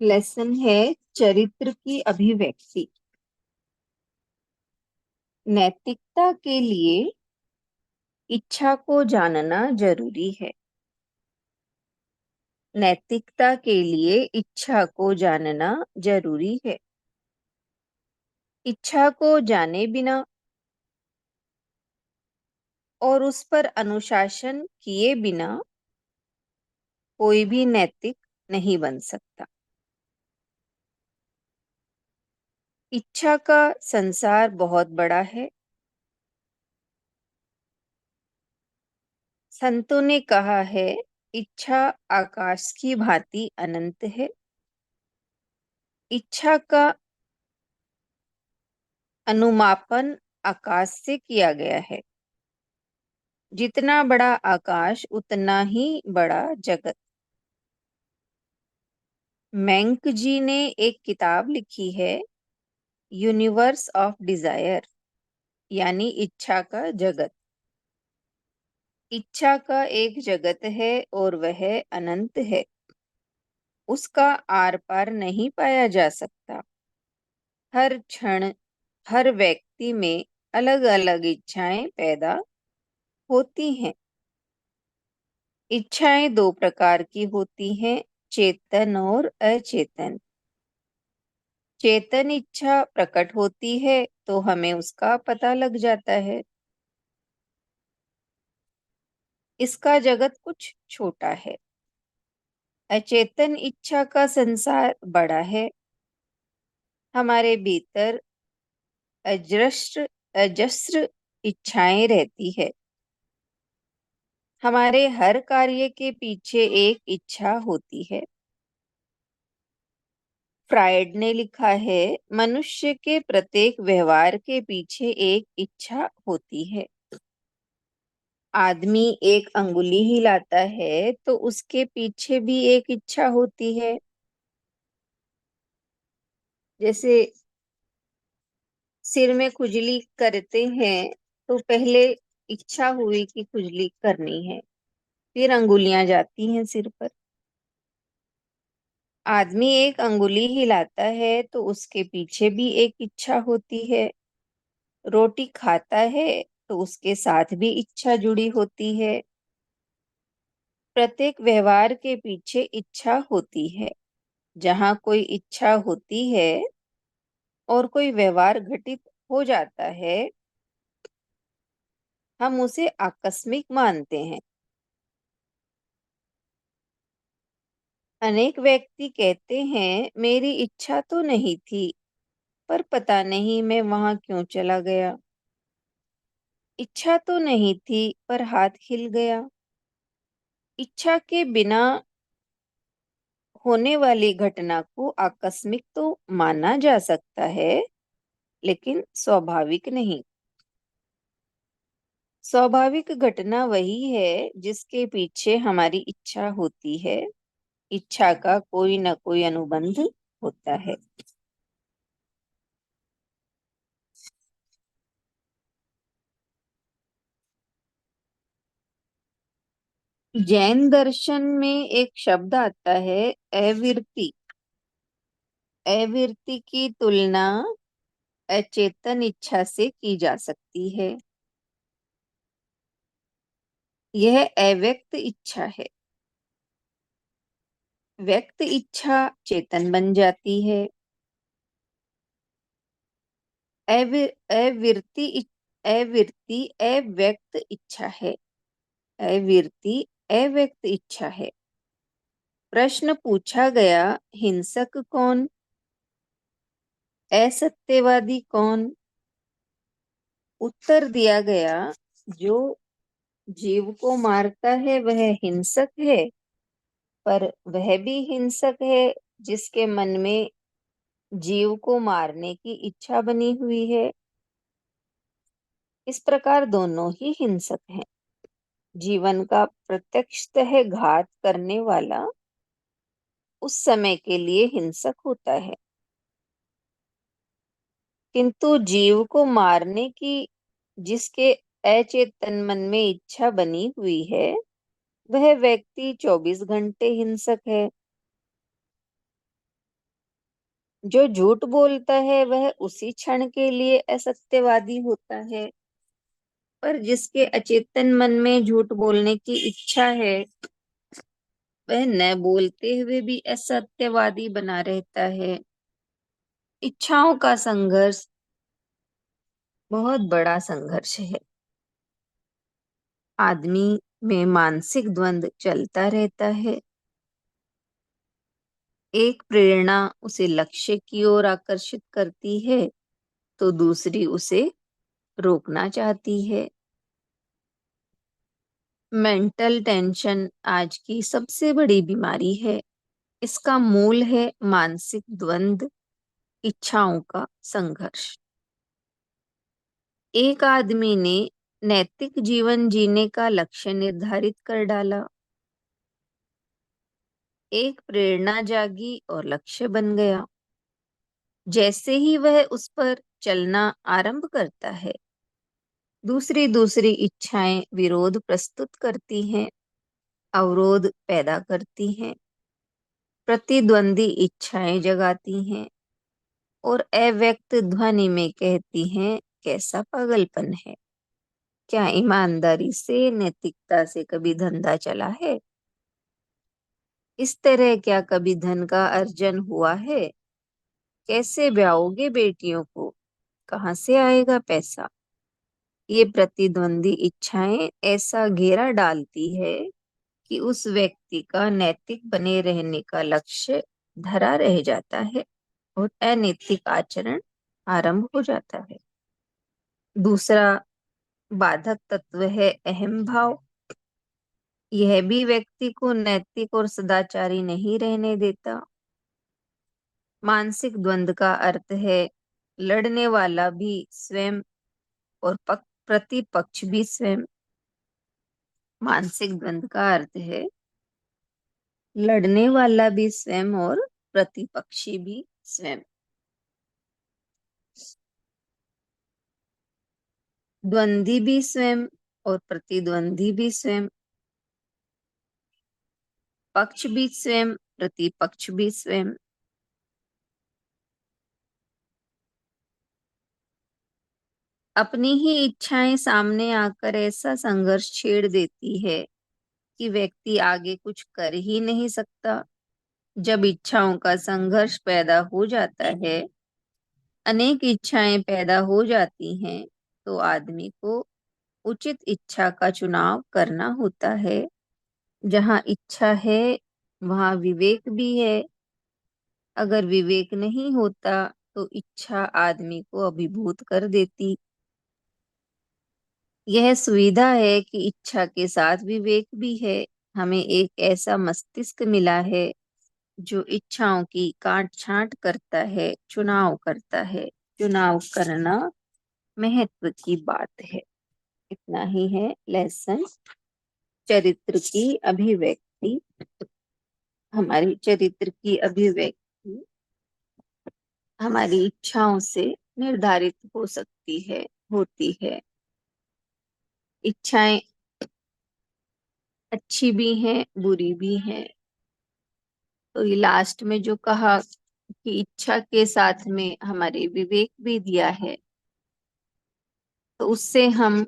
Lesson है चरित्र की अभिव्यक्ति। नैतिकता के लिए इच्छा को जानना जरूरी है। नैतिकता के लिए इच्छा को जानना जरूरी है। इच्छा को जाने बिना और उस पर अनुशासन किए बिना कोई भी नैतिक नहीं बन सकता। इच्छा का संसार बहुत बड़ा है। संतों ने कहा है, इच्छा आकाश की भांति अनंत है। इच्छा का अनुमापन आकाश से किया गया है। जितना बड़ा आकाश उतना ही बड़ा जगत। मैंक जी ने एक किताब लिखी है, यूनिवर्स ऑफ डिजायर, यानी इच्छा का जगत। इच्छा का एक जगत है और वह अनंत है। उसका आर पार नहीं पाया जा सकता। हर क्षण हर व्यक्ति में अलग अलग इच्छाएं पैदा होती हैं। इच्छाएं दो प्रकार की होती हैं, चेतन और अचेतन। चेतन इच्छा प्रकट होती है तो हमें उसका पता लग जाता है। इसका जगत कुछ छोटा है। अचेतन इच्छा का संसार बड़ा है। हमारे भीतर अजस्र अजस्र इच्छाएं रहती है। हमारे हर कार्य के पीछे एक इच्छा होती है। फ्रायड ने लिखा है, मनुष्य के प्रत्येक व्यवहार के पीछे एक इच्छा होती है। आदमी एक अंगुली हिलाता है तो उसके पीछे भी एक इच्छा होती है। जैसे सिर में खुजली करते हैं तो पहले इच्छा हुई कि खुजली करनी है, फिर अंगुलियां जाती हैं सिर पर। आदमी एक अंगुली हिलाता है तो उसके पीछे भी एक इच्छा होती है। रोटी खाता है तो उसके साथ भी इच्छा जुड़ी होती है। प्रत्येक व्यवहार के पीछे इच्छा होती है। जहाँ कोई इच्छा होती है और कोई व्यवहार घटित हो जाता है, हम उसे आकस्मिक मानते हैं। अनेक व्यक्ति कहते हैं, मेरी इच्छा तो नहीं थी, पर पता नहीं मैं वहां क्यों चला गया। इच्छा तो नहीं थी, पर हाथ हिल गया। इच्छा के बिना होने वाली घटना को आकस्मिक तो माना जा सकता है, लेकिन स्वाभाविक नहीं। स्वाभाविक घटना वही है जिसके पीछे हमारी इच्छा होती है। इच्छा का कोई न कोई अनुबंध होता है। जैन दर्शन में एक शब्द आता है, अविरति। अविरति की तुलना अचेतन इच्छा से की जा सकती है। यह अव्यक्त इच्छा है। व्यक्त इच्छा चेतन बन जाती है। अविरति अविरति अव्यक्त इच्छा है। अविरति अव्यक्त इच्छा है। प्रश्न पूछा गया, हिंसक कौन, असत्यवादी कौन? उत्तर दिया गया, जो जीव को मारता है वह हिंसक है, पर वह भी हिंसक है जिसके मन में जीव को मारने की इच्छा बनी हुई है। इस प्रकार दोनों ही हिंसक हैं। जीवन का प्रत्यक्षतः घात करने वाला उस समय के लिए हिंसक होता है, किंतु जीव को मारने की जिसके अचेतन मन में इच्छा बनी हुई है, वह व्यक्ति 24 घंटे हिंसक है। जो झूठ बोलता है वह उसी क्षण के लिए असत्यवादी होता है, पर जिसके अचेतन मन में झूठ बोलने की इच्छा है वह न बोलते हुए भी असत्यवादी बना रहता है। इच्छाओं का संघर्ष बहुत बड़ा संघर्ष है। आदमी में मानसिक द्वंद चलता रहता है। एक प्रेरणा उसे लक्ष्य की ओर आकर्षित करती है तो दूसरी उसे रोकना चाहती है। मेंटल टेंशन आज की सबसे बड़ी बीमारी है। इसका मूल है मानसिक द्वंद, इच्छाओं का संघर्ष। एक आदमी ने नैतिक जीवन जीने का लक्ष्य निर्धारित कर डाला। एक प्रेरणा जागी और लक्ष्य बन गया। जैसे ही वह उस पर चलना आरंभ करता है, दूसरी दूसरी इच्छाएं विरोध प्रस्तुत करती हैं, अवरोध पैदा करती हैं, प्रतिद्वंदी इच्छाएं जगाती हैं और अव्यक्त ध्वनि में कहती हैं, कैसा पागलपन है। क्या ईमानदारी से, नैतिकता से कभी धंधा चला है? इस तरह क्या कभी धन का अर्जन हुआ है? कैसे ब्याओगे बेटियों को? कहाँ से आएगा पैसा? ये प्रतिद्वंदी इच्छाएं ऐसा घेरा डालती है कि उस व्यक्ति का नैतिक बने रहने का लक्ष्य धरा रह जाता है और अनैतिक आचरण आरंभ हो जाता है। दूसरा बाधक तत्व है अहम भाव। यह भी व्यक्ति को नैतिक और सदाचारी नहीं रहने देता। मानसिक द्वंद का अर्थ है लड़ने वाला भी स्वयं और प्रतिपक्ष भी स्वयं। मानसिक द्वंद का अर्थ है लड़ने वाला भी स्वयं और प्रतिपक्षी भी स्वयं। द्वंद्वी भी स्वयं और प्रतिद्वंदी भी स्वयं। पक्ष भी स्वयं, प्रतिपक्ष भी स्वयं। अपनी ही इच्छाएं सामने आकर ऐसा संघर्ष छेड़ देती है कि व्यक्ति आगे कुछ कर ही नहीं सकता। जब इच्छाओं का संघर्ष पैदा हो जाता है, अनेक इच्छाएं पैदा हो जाती हैं, तो आदमी को उचित इच्छा का चुनाव करना होता है। जहाँ इच्छा है वहाँ विवेक भी है। अगर विवेक नहीं होता तो इच्छा आदमी को अभिभूत कर देती। यह सुविधा है कि इच्छा के साथ विवेक भी है। हमें एक ऐसा मस्तिष्क मिला है जो इच्छाओं की काट छांट करता है, चुनाव करता है। चुनाव करना महत्व की बात है। इतना ही है लेसन। चरित्र की अभिव्यक्ति। हमारी चरित्र की अभिव्यक्ति हमारी इच्छाओं से निर्धारित हो सकती है, होती है। इच्छाएं अच्छी भी हैं, बुरी भी हैं। तो ये लास्ट में जो कहा कि इच्छा के साथ में हमारे विवेक भी दिया है, तो उससे हम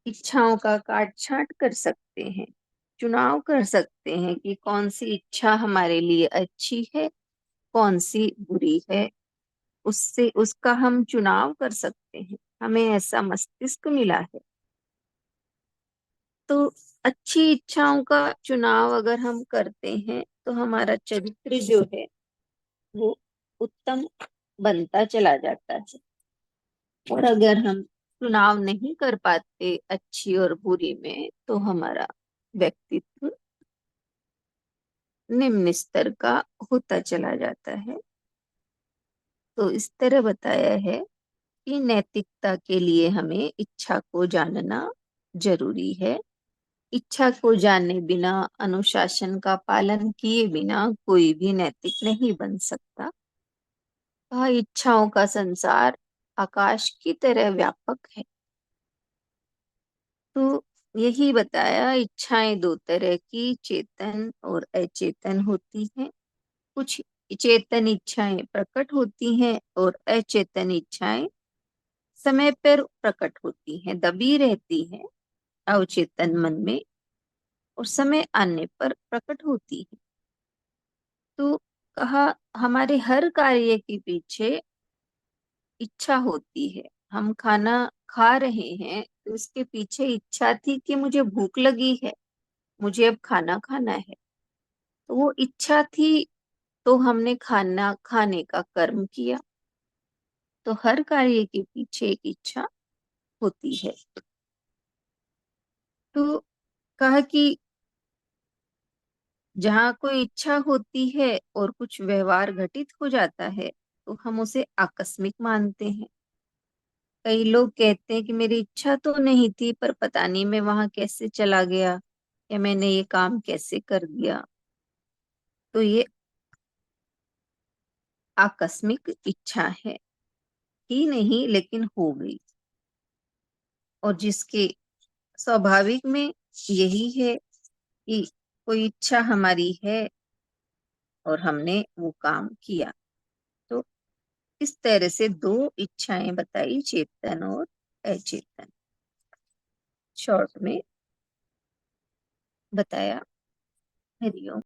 इच्छाओं का काट छांट कर सकते हैं, चुनाव कर सकते हैं कि कौन सी इच्छा हमारे लिए अच्छी है, कौन सी बुरी है। उससे उसका हम चुनाव कर सकते हैं। हमें ऐसा मस्तिष्क मिला है। तो अच्छी इच्छाओं का चुनाव अगर हम करते हैं तो हमारा चरित्र जो है वो उत्तम बनता चला जाता है। और अगर हम चुनाव नहीं कर पाते अच्छी और बुरी में, तो हमारा व्यक्तित्व निम्न स्तर का होता चला जाता है। तो इस तरह बताया है कि नैतिकता के लिए हमें इच्छा को जानना जरूरी है। इच्छा को जाने बिना, अनुशासन का पालन किए बिना कोई भी नैतिक नहीं बन सकता। वह इच्छाओं का संसार आकाश की तरह व्यापक है। तो यही बताया, इच्छाएं दो तरह की, चेतन और अचेतन होती हैं। कुछ चेतन इच्छाएं प्रकट होती हैं और अचेतन इच्छाएं समय पर प्रकट होती हैं, दबी रहती हैं अवचेतन मन में और समय आने पर प्रकट होती है। तो कहा हमारे हर कार्य के पीछे इच्छा होती है। हम खाना खा रहे हैं तो उसके पीछे इच्छा थी कि मुझे भूख लगी है, मुझे अब खाना खाना है, तो वो इच्छा थी, तो हमने खाना खाने का कर्म किया। तो हर कार्य के पीछे एक इच्छा होती है। तो कहा कि जहाँ कोई इच्छा होती है और कुछ व्यवहार घटित हो जाता है तो हम उसे आकस्मिक मानते हैं। कई लोग कहते हैं कि मेरी इच्छा तो नहीं थी पर पता नहीं मैं वहां कैसे चला गया या मैंने ये काम कैसे कर दिया। तो ये आकस्मिक इच्छा है, ही नहीं लेकिन हो गई। और जिसके स्वाभाविक में यही है कि कोई इच्छा हमारी है और हमने वो काम किया। तो इस तरह से दो इच्छाएं बताई, चेतन और अचेतन, शॉर्ट में बताया। हरिओम।